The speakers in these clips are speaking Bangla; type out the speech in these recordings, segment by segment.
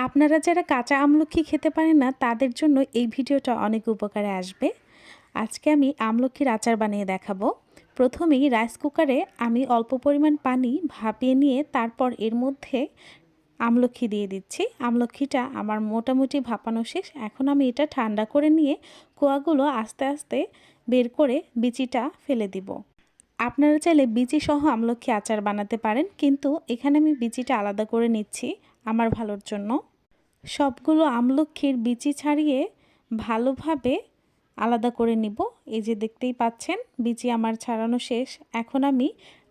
আপনারা যারা কাঁচা আমলকি খেতে পারেন না তাদের জন্য এই ভিডিওটা অনেক উপকারে আসবে। আজকে আমি আমলকির আচার বানিয়ে দেখাবো। প্রথমেই রাইস কুকারে আমি অল্প পরিমাণ পানি ভাপিয়ে নিয়ে তারপর এর মধ্যে আমলকি দিয়ে দিচ্ছি। আমলকিটা আমার মোটামুটি ভাপানো শেষ। এখন আমি এটা ঠান্ডা করে নিয়ে কোয়াগুলো আস্তে আস্তে বের করে বিচিটা ফেলে দিব। আপনারা চাইলে বিচি সহ আমলকি আচার বানাতে পারেন, কিন্তু এখানে আমি বিচিটা আলাদা করে নিচ্ছি আমার ভালোর জন্য। সবগুলো আমলকির বিচি ছাড়িয়ে ভালোভাবে আলাদা করে নিব। এই যে দেখতেই পাচ্ছেন বিচি আমার ছাড়ানো শেষ। এখন আমি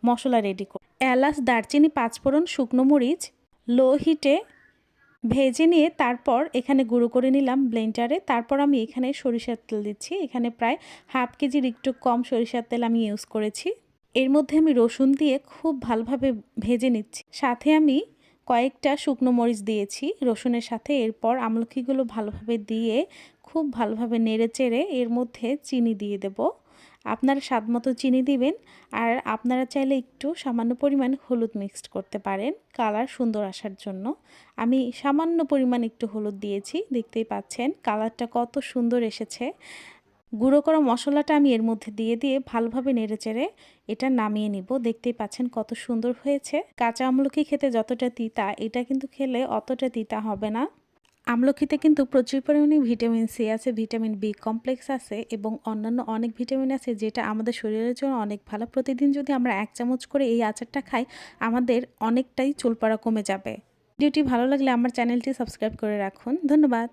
মশলা রেডি করব। এলাচ, দারচিনি, পাঁচফোড়ন, শুকনো মরিচ লো হিটে ভেজে নিয়ে তারপর এখানে গুঁড়ো করে নিলাম ব্লেন্ডারে। তারপর আমি এখানে সরিষার তেল দিচ্ছি। এখানে প্রায় হাফ কেজির একটু কম সরিষার তেল আমি ইউজ করেছি। এর মধ্যে আমি রসুন দিয়ে খুব ভালোভাবে ভেজে নিচ্ছি। সাথে আমি কয়েকটা শুকনো মরিচ দিয়েছি রসুনের সাথে। এরপর আমলকিগুলো ভালোভাবে দিয়ে খুব ভালোভাবে নেড়েচেড়ে এর মধ্যে চিনি দিয়ে দেব। আপনারা স্বাদ মতো চিনি দিবেন। আর আপনারা চাইলে একটু সামান্য পরিমাণ হলুদ মিক্সড করতে পারেন কালার সুন্দর আসার জন্য। আমি সামান্য পরিমাণ একটু হলুদ দিয়েছি। দেখতেই পাচ্ছেন কালারটা কত সুন্দর এসেছে। গুঁড়ো করা মশলাটা আমি এর মধ্যে দিয়ে ভালোভাবে নেড়েচেড়ে এটা নামিয়ে নিব। দেখতেই পাচ্ছেন কত সুন্দর হয়েছে। কাঁচা আমলকি খেতে যতটা তিতা, এটা কিন্তু খেলে অতটা তিতা হবে না। আমলকিতে কিন্তু প্রচুর পরিমাণে ভিটামিন সি আছে, ভিটামিন বি কমপ্লেক্স আছে এবং অন্যান্য অনেক ভিটামিন আছে যেটা আমাদের শরীরের জন্য অনেক ভালো। প্রতিদিন যদি আমরা 1 চামচ করে এই আচারটা খাই, আমাদের অনেকটাই চুল পড়া কমে যাবে। ভিডিওটি ভালো লাগলে আমার চ্যানেলটি সাবস্ক্রাইব করে রাখুন। ধন্যবাদ।